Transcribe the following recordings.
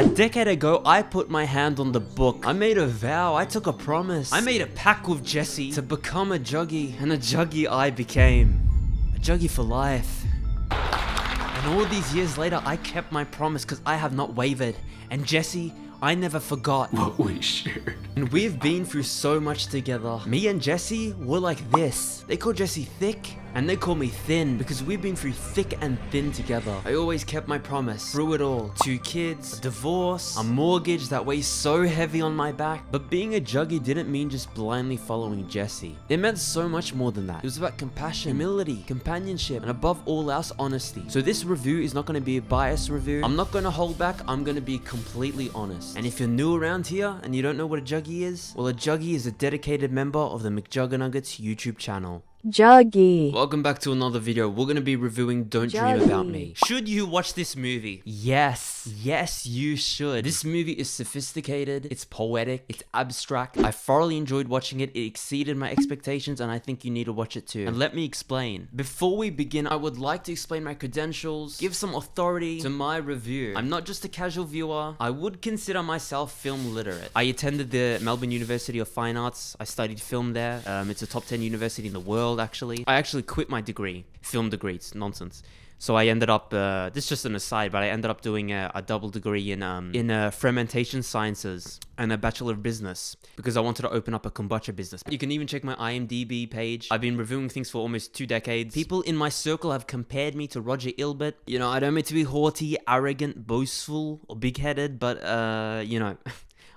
A decade ago, I put my hand on the book. I made a vow, I took a promise. I made a pact with Jesse to become a juggy, and a juggy I became. A juggy for life. And all these years later, I kept my promise because I have not wavered. And Jesse, I never forgot what we shared. And we've been through so much together. Me and Jesse were like this. They call Jesse thick, and they call me thin because we've been through thick and thin together. I always kept my promise through it all. 2 kids, a divorce, a mortgage that weighs so heavy on my back. But being a juggy didn't mean just blindly following Jesse. It meant so much more than that. It was about compassion, humility, companionship, and above all else, honesty. So this review is not going to be a biased review. I'm not going to hold back. I'm going to be completely honest. And if you're new around here and you don't know what a juggy is, well, a juggy is a dedicated member of the McJuggerNuggets YouTube channel. Juggy. Welcome back to another video. We're gonna be reviewing Don't Dream About Me. Should you watch this movie? Yes, you should. This movie is sophisticated, it's poetic, it's abstract. I thoroughly enjoyed watching it. It exceeded my expectations, and I think you need to watch it too. And let me explain. Before we begin, I would like to explain my credentials, give some authority to my review. I'm not just a casual viewer. I would consider myself film literate. I attended the Melbourne University of Fine Arts. I studied film there. It's a top 10 university in the world. Actually, I actually quit my degree, film degree. It's nonsense. So I ended up, this is just an aside, but I ended up doing a double degree in fermentation sciences and a bachelor of business because I wanted to open up a kombucha business. You can even check my IMDb page. I've been reviewing things for almost 2 decades. People in my circle have compared me to Roger Ilbert. You know, I don't mean to be haughty, arrogant, boastful, or big-headed, but you know...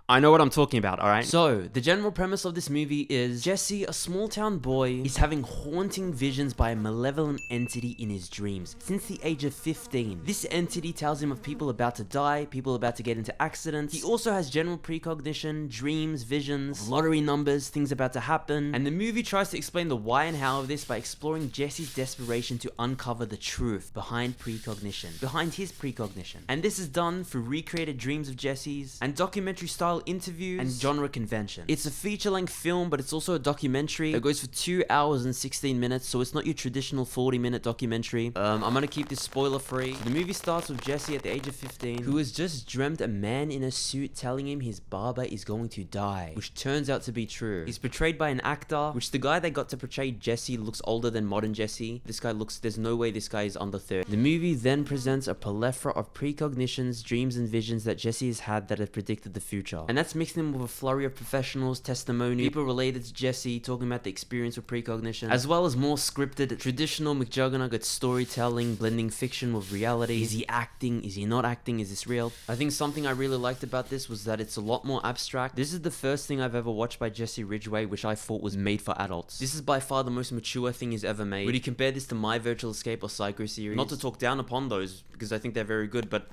I know what I'm talking about, alright? So, the general premise of this movie is Jesse, a small town boy, is having haunting visions by a malevolent entity in his dreams since the age of 15. This entity tells him of people about to die, people about to get into accidents. He also has general precognition, dreams, visions, lottery numbers, things about to happen. And the movie tries to explain the why and how of this by exploring Jesse's desperation to uncover the truth behind precognition, behind his precognition. And this is done through recreated dreams of Jesse's and documentary style interviews and genre convention. It's a feature-length film, but it's also a documentary that goes for 2 hours and 16 minutes, so it's not your traditional 40-minute documentary. I'm gonna keep this spoiler-free. So the movie starts with Jesse at the age of 15, who has just dreamt a man in a suit telling him his barber is going to die, which turns out to be true. He's portrayed by an actor, which the guy that got to portray Jesse looks older than modern Jesse. This guy looks, there's no way this guy is under 30. The movie then presents a plethora of precognitions, dreams, and visions that Jesse has had that have predicted the future. And that's mixed in with a flurry of professionals, testimony, people related to Jesse talking about the experience with precognition, as well as more scripted, traditional McJuggerNuggets storytelling, blending fiction with reality. Is he acting? Is he not acting? Is this real? I think something I really liked about this was that it's a lot more abstract. This is the first thing I've ever watched by Jesse Ridgway, which I thought was made for adults. This is by far the most mature thing he's ever made. Would you compare this to My Virtual Escape or Psycho series? Not to talk down upon those, because I think they're very good, but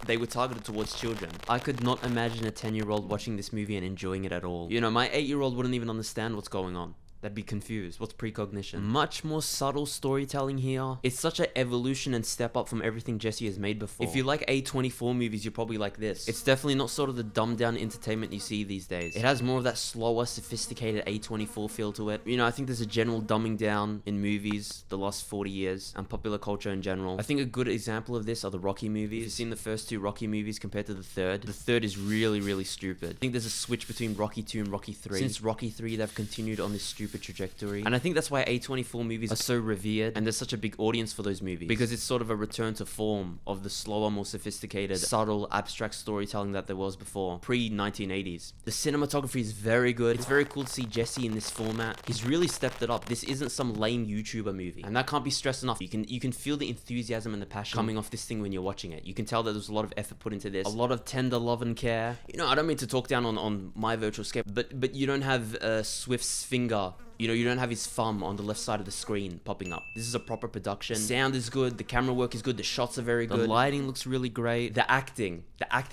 they were targeted towards children. I could not imagine a 10-year-old watching this movie and enjoying it at all. You know, my 8-year-old wouldn't even understand what's going on. They'd be confused. What's precognition? Much more subtle storytelling here. It's such an evolution and step up from everything Jesse has made before. If you like A24 movies, you're probably like this. It's definitely not sort of the dumbed down entertainment you see these days. It has more of that slower, sophisticated A24 feel to it. You know, I think there's a general dumbing down in movies the last 40 years and popular culture in general. I think a good example of this are the Rocky movies. You've seen the first 2 Rocky movies compared to the third. The third is really, really stupid. I think there's a switch between Rocky 2 and Rocky 3. Since Rocky 3, they've continued on this stupid trajectory, and I think that's why A24 movies are so revered and there's such a big audience for those movies, because it's sort of a return to form of the slower, more sophisticated, subtle, abstract storytelling that there was before, pre-1980s. The cinematography is very good. It's very cool to see Jesse in this format. He's really stepped it up. This isn't some lame YouTuber movie, and that can't be stressed enough. You can feel the enthusiasm and the passion coming off this thing when you're watching it. You can tell that there's a lot of effort put into this, a lot of tender love and care. You know, I don't mean to talk down on My Virtual Escape, but you don't have Swift's finger. You know, you don't have his thumb on the left side of the screen popping up. This is a proper production. Sound is good. The camera work is good. The shots are very good. The lighting looks really great. The acting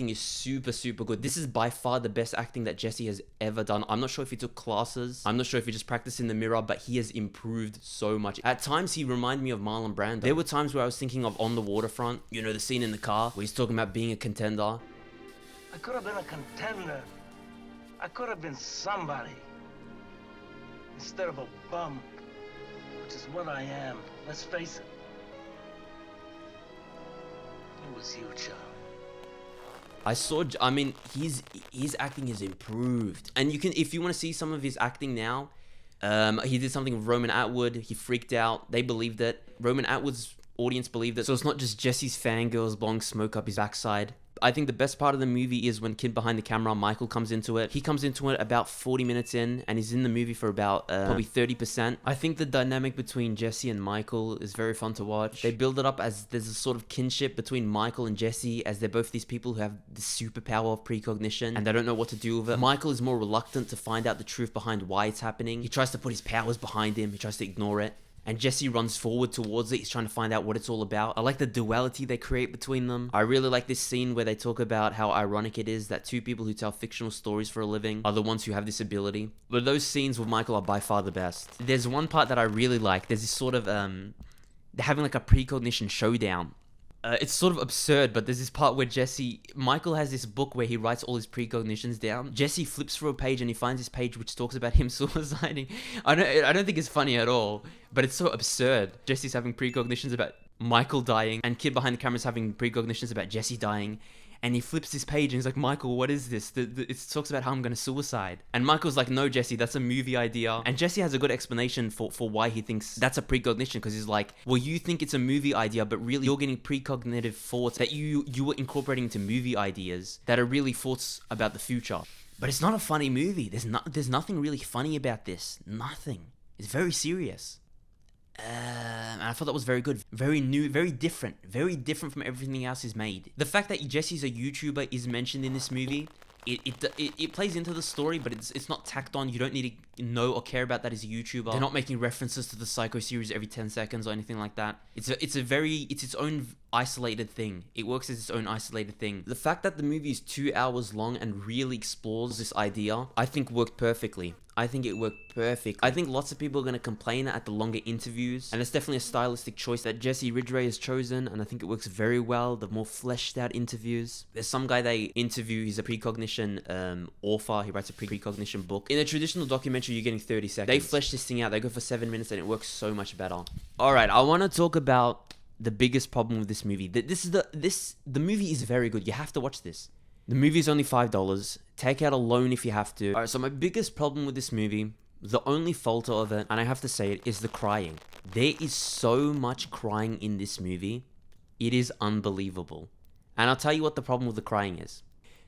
is super, super good. This is by far the best acting that Jesse has ever done. I'm not sure if he took classes. I'm not sure if he just practiced in the mirror, but he has improved so much. At times, he reminded me of Marlon Brando. There were times where I was thinking of On the Waterfront. You know, the scene in the car where he's talking about being a contender. I could have been a contender. I could have been somebody. Instead of a bum, which is what I am. Let's face it. It was you, Charlie. I mean, his acting has improved. And you can, if you want to see some of his acting now, he did something with Roman Atwood. He freaked out. They believed it. Roman Atwood's audience believed it. So it's not just Jesse's fangirls blowing smoke up his backside. I think the best part of the movie is when Kid Behind the Camera, Michael, comes into it. He comes into it about 40 minutes in, and he's in the movie for about probably 30%. I think the dynamic between Jesse and Michael is very fun to watch. They build it up as there's a sort of kinship between Michael and Jesse, as they're both these people who have the superpower of precognition, and they don't know what to do with it. Michael is more reluctant to find out the truth behind why it's happening. He tries to put his powers behind him. He tries to ignore it. And Jesse runs forward towards it. He's trying to find out what it's all about. I like the duality they create between them. I really like this scene where they talk about how ironic it is that two people who tell fictional stories for a living are the ones who have this ability. But those scenes with Michael are by far the best. There's one part that I really like. There's this sort of, they're having like a precognition showdown. It's sort of absurd, but there's this part where Michael has this book where he writes all his precognitions down. Jesse flips through a page and he finds this page which talks about him suiciding. I don't think it's funny at all, but it's so absurd. Jesse's having precognitions about Michael dying, and Kid Behind the Camera is having precognitions about Jesse dying. And he flips this page and he's like, Michael, what is this? It talks about how I'm going to suicide. And Michael's like, no, Jesse, that's a movie idea. And Jesse has a good explanation for why he thinks that's a precognition. Because he's like, well, you think it's a movie idea, but really you're getting precognitive thoughts that you were incorporating into movie ideas that are really thoughts about the future. But it's not a funny movie. There's nothing really funny about this. Nothing. It's very serious. And I thought that was very good, very new, very different from everything else he's made. The fact that Jesse's a YouTuber is mentioned in this movie, it plays into the story, but it's not tacked on. You don't need to know or care about that he's a YouTuber. They're not making references to the Psycho series every 10 seconds or anything like that. It's its own isolated thing. It works as its own isolated thing. The fact that the movie is 2 hours long and really explores this idea, I think worked perfectly. I think it worked perfect. I think lots of people are going to complain at the longer interviews, and it's definitely a stylistic choice that Jesse Ridgway has chosen, and I think it works very well, the more fleshed out interviews. There's some guy they interview, he's a precognition author, he writes a precognition book. In a traditional documentary, you're getting 30 seconds. They flesh this thing out, they go for 7 minutes, and it works so much better. Alright, I want to talk about the biggest problem with this movie. The movie is very good, you have to watch this. The movie is only $5. Take out a loan if you have to. Alright, so my biggest problem with this movie, the only fault of it, and I have to say it, is the crying. There is so much crying in this movie. It is unbelievable. And I'll tell you what the problem with the crying is.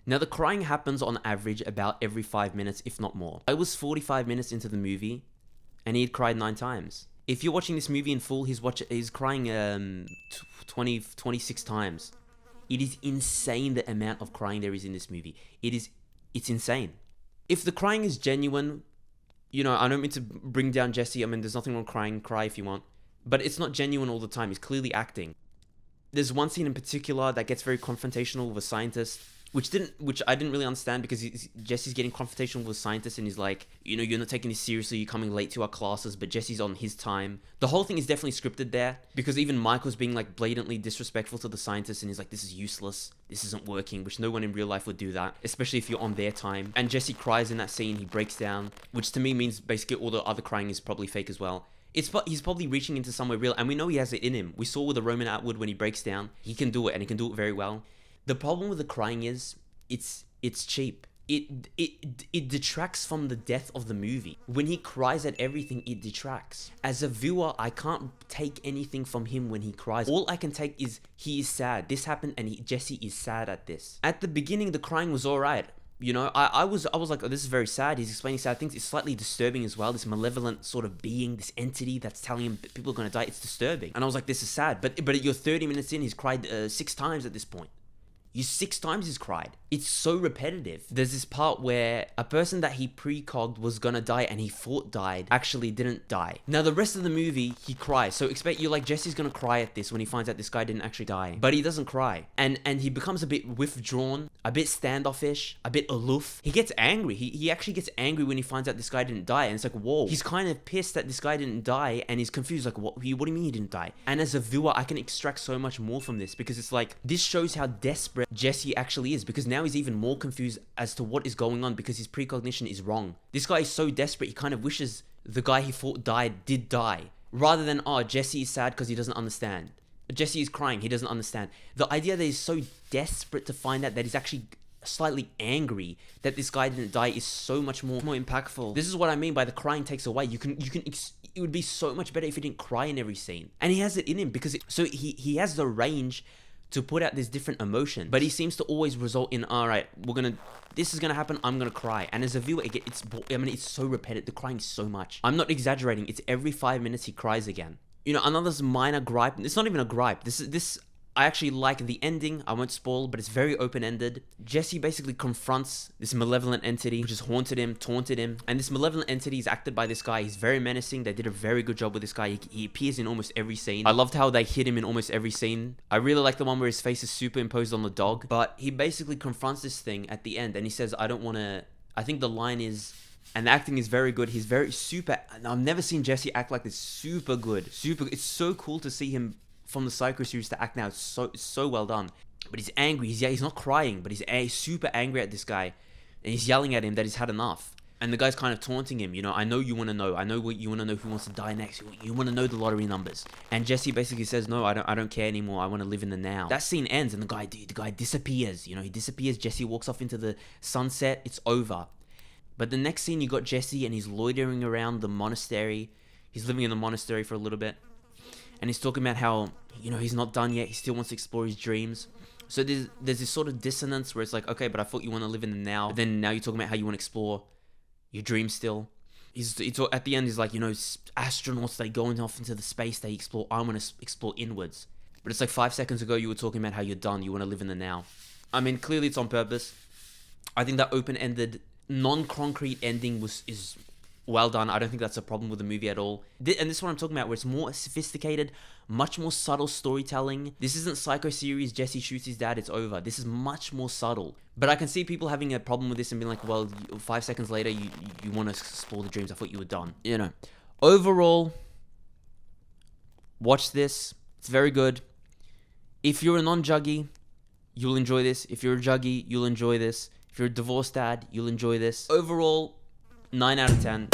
Now, the crying happens on average about every 5 minutes, if not more. I was 45 minutes into the movie, and he had cried 9 times. If you're watching this movie in full, he's crying 26 times. It is insane the amount of crying there is in this movie. It's insane. If the crying is genuine, you know, I don't mean to bring down Jesse. I mean, there's nothing wrong crying, cry if you want. But it's not genuine all the time. He's clearly acting. There's one scene in particular that gets very confrontational with a scientist, which I didn't really understand, because Jesse's getting confrontational with a scientist and he's like, you know, you're not taking this seriously, you're coming late to our classes, but Jesse's on his time. The whole thing is definitely scripted there, because even Michael's being like blatantly disrespectful to the scientist and he's like, this is useless, this isn't working, which no one in real life would do that, especially if you're on their time. And Jesse cries in that scene, he breaks down, which to me means basically all the other crying is probably fake as well. He's probably reaching into somewhere real, and we know he has it in him. We saw with the Roman Atwood when he breaks down, he can do it, and he can do it very well. The problem with the crying is, it's cheap. It detracts from the depth of the movie. When he cries at everything, it detracts. As a viewer, I can't take anything from him when he cries. All I can take is he is sad. This happened, and Jesse is sad at this. At the beginning, the crying was alright. You know, I was like, oh, this is very sad. He's explaining sad things. It's slightly disturbing as well. This malevolent sort of being, this entity that's telling him people are going to die. It's disturbing. And I was like, this is sad. But you're 30 minutes in, he's cried 6 times at this point. 6 times he's cried. It's so repetitive. There's this part where a person that he precogged was gonna die and he thought died actually didn't die. Now the rest of the movie, he cries. So you're like, Jesse's gonna cry at this when he finds out this guy didn't actually die. But he doesn't cry. And he becomes a bit withdrawn, a bit standoffish, a bit aloof. He gets angry. He actually gets angry when he finds out this guy didn't die. And it's like, whoa. He's kind of pissed that this guy didn't die, and he's confused, like, what do you mean he didn't die? And as a viewer, I can extract so much more from this, because it's like, this shows how desperate Jesse actually is, because now he's even more confused as to what is going on, because his precognition is wrong. This guy is so desperate, he kind of wishes the guy he thought died did die, rather than, oh, Jesse is sad because he doesn't understand. Jesse is crying. He doesn't understand. The idea that he's so desperate to find out that he's actually slightly angry that this guy didn't die is so much more impactful. This is what I mean by the crying takes away. It would be so much better if he didn't cry in every scene. And he has it in him because he has the range to put out this different emotion, but he seems to always result in, all right, this is gonna happen, I'm gonna cry. And as a viewer, it's so repetitive. The crying so much. I'm not exaggerating. It's every 5 minutes he cries again. You know, another minor gripe. It's not even a gripe. I actually like the ending. I won't spoil, but it's very open-ended. Jesse basically confronts this malevolent entity, which has haunted him, taunted him. And this malevolent entity is acted by this guy. He's very menacing. They did a very good job with this guy. He appears in almost every scene. I loved how they hit him in almost every scene. I really like the one where his face is superimposed on the dog. But he basically confronts this thing at the end, and he says, I think the line is... And the acting is very good. He's very super... I've never seen Jesse act like this. Super good. It's so cool to see him from the Psycho series to act now. It's so well done. But he's angry. He's not crying, but he's super angry at this guy. And he's yelling at him that he's had enough. And the guy's kind of taunting him. You know, I know you want to know. I know what you want to know, who wants to die next. You want to know the lottery numbers. And Jesse basically says, no, I don't care anymore. I want to live in the now. That scene ends and the guy disappears. You know, he disappears. Jesse walks off into the sunset. It's over. But the next scene, you got Jesse and he's loitering around the monastery. He's living in the monastery for a little bit. And he's talking about how, you know, he's not done yet. He still wants to explore his dreams. So there's this sort of dissonance where it's like, okay, but I thought you want to live in the now. But then now you're talking about how you want to explore your dreams still. At the end, he's like, you know, astronauts, they go off into the space, they explore. I want to explore inwards. But it's like 5 seconds ago, you were talking about how you're done. You want to live in the now. I mean, clearly it's on purpose. I think that open-ended, non-concrete ending is well done. I don't think that's a problem with the movie at all. And this is what I'm talking about, where it's more sophisticated, much more subtle storytelling. This isn't Psycho series, Jesse shoots his dad, it's over. This is much more subtle. But I can see people having a problem with this and being like, well, 5 seconds later, you want to explore the dreams. I thought you were done. You know. Overall, watch this. It's very good. If you're a non-juggy, you'll enjoy this. If you're a juggy, you'll enjoy this. If you're a divorced dad, you'll enjoy this. Overall, 9 out of 10.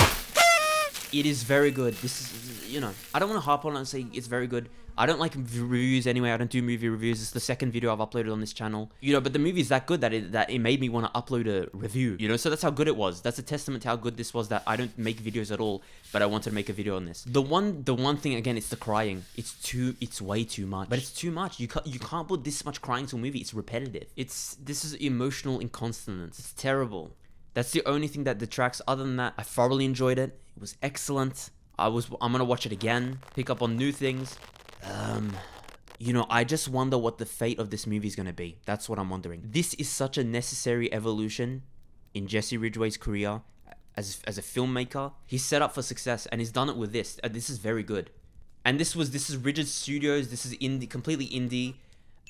It is very good. This is, you know, I don't want to harp on it and say it's very good. I don't like reviews anyway. I don't do movie reviews. It's the second video I've uploaded on this channel. You know, but the movie is that good that it made me want to upload a review. You know, so that's how good it was. That's a testament to how good this was, that I don't make videos at all, but I wanted to make a video on this. The one thing, again, it's the crying. It's way too much. But it's too much. You can't put this much crying to a movie. It's repetitive. This is emotional incontinence. It's terrible. That's the only thing that detracts. Other than that, I thoroughly enjoyed it. It was excellent. I'm gonna watch it again, pick up on new things. You know, I just wonder what the fate of this movie is gonna be. That's what I'm wondering. This is such a necessary evolution in Jesse Ridgway's career as a filmmaker. He's set up for success, and he's done it with this. This is very good. And this is Rigid Studios. This is completely indie.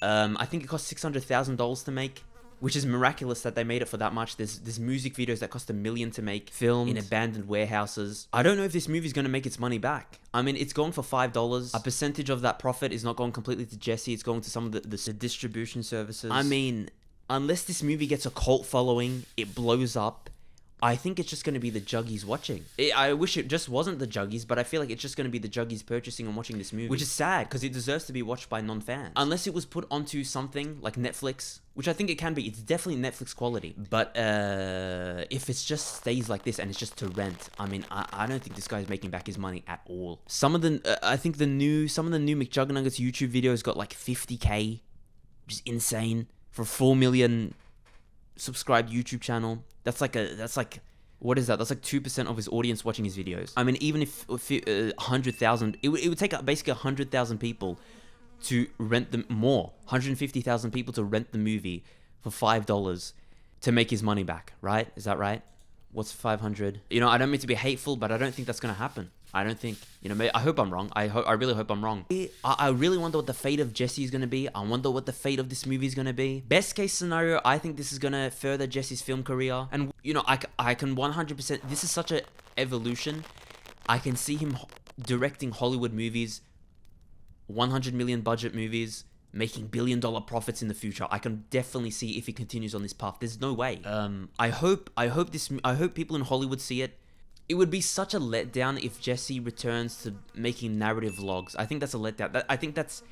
I think it cost $600,000 to make, which is miraculous that they made it for that much. There's music videos that cost $1 million to make, filmed in abandoned warehouses. I don't know if this movie is going to make its money back. I mean, it's going for $5. A percentage of that profit is not going completely to Jesse. It's going to some of the distribution services. I mean, unless this movie gets a cult following, it blows up, I think it's just going to be the juggies watching. I wish it just wasn't the juggies, but I feel like it's just going to be the juggies purchasing and watching this movie. Which is sad, because it deserves to be watched by non-fans. Unless it was put onto something like Netflix, which I think it can be. It's definitely Netflix quality. But if it just stays like this and it's just to rent, I mean, I don't think this guy's making back his money at all. Some of the new McJuggerNuggets YouTube videos got like 50K, which is insane, for a 4 million subscribed YouTube channel. That's like what is that? That's like 2% of his audience watching his videos. I mean, even if 100,000, it would take basically 100,000 people to rent them, more 150,000 people to rent the movie for $5 to make his money back, right? Is that right? What's 500? You know, I don't mean to be hateful, but I don't think that's gonna happen. I don't think, you know, I hope I'm wrong. I really hope I'm wrong. I really wonder what the fate of Jesse is going to be. I wonder what the fate of this movie is going to be. Best case scenario, I think this is going to further Jesse's film career. And, you know, I can 100%, this is such an evolution. I can see him directing Hollywood movies, 100 million budget movies, making billion-dollar profits in the future. I can definitely see if he continues on this path. There's no way. I hope people in Hollywood see it. It would be such a letdown if Jesse returns to making narrative vlogs. I think that's a letdown. I think that's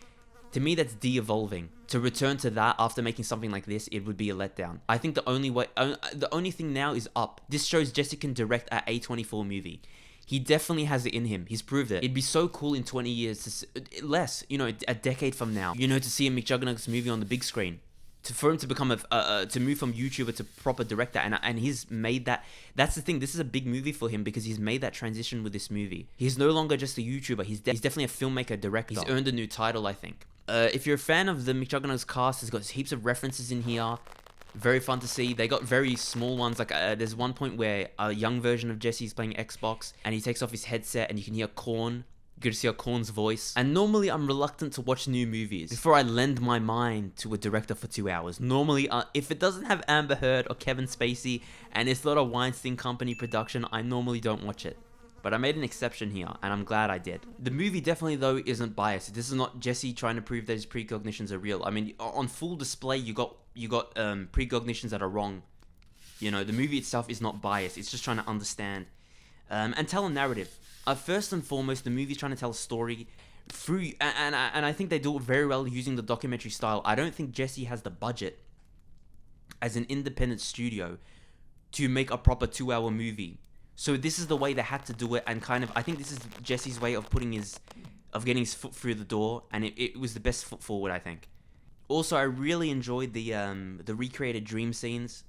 To me, that's de-evolving. To return to that after making something like this, it would be a letdown. I think the only thing now is up. This shows Jesse can direct an A24 movie. He definitely has it in him. He's proved it. It'd be so cool in 20 years, less, you know, a decade from now, you know, to see a McJuggerNuggets movie on the big screen. For him to become to move from YouTuber to proper director, and he's made that. That's the thing. This is a big movie for him because he's made that transition with this movie. He's no longer just a YouTuber. He's definitely a filmmaker, director. He's earned a new title, I think. If you're a fan of the McJuggerNuggets cast, it's got heaps of references in here. Very fun to see. They got very small ones. Like there's one point where a young version of Jesse's playing Xbox, and he takes off his headset, and you can hear Korn. You get to see Korn's voice. And normally I'm reluctant to watch new movies before I lend my mind to a director for 2 hours. Normally, if it doesn't have Amber Heard or Kevin Spacey, and it's not a Weinstein Company production, I normally don't watch it. But I made an exception here, and I'm glad I did. The movie definitely, though, isn't biased. This is not Jesse trying to prove that his precognitions are real. I mean, on full display, you got precognitions that are wrong. You know, the movie itself is not biased. It's just trying to understand and tell a narrative. First and foremost, the movie's trying to tell a story through, and I think they do it very well using the documentary style. I don't think Jesse has the budget as an independent studio to make a proper 2-hour movie. So this is the way they had to do it, and kind of, I think this is Jesse's way of getting his foot through the door, and it was the best foot forward, I think. Also, I really enjoyed the recreated dream scenes.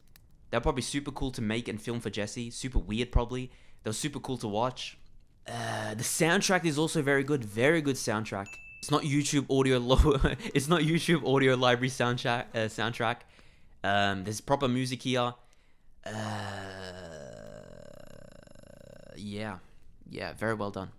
They're probably super cool to make and film for Jesse. Super weird, probably. They were super cool to watch. The soundtrack is also very good. Very good soundtrack. It's not YouTube audio it's not YouTube audio library soundtrack. There's proper music here. Yeah, very well done.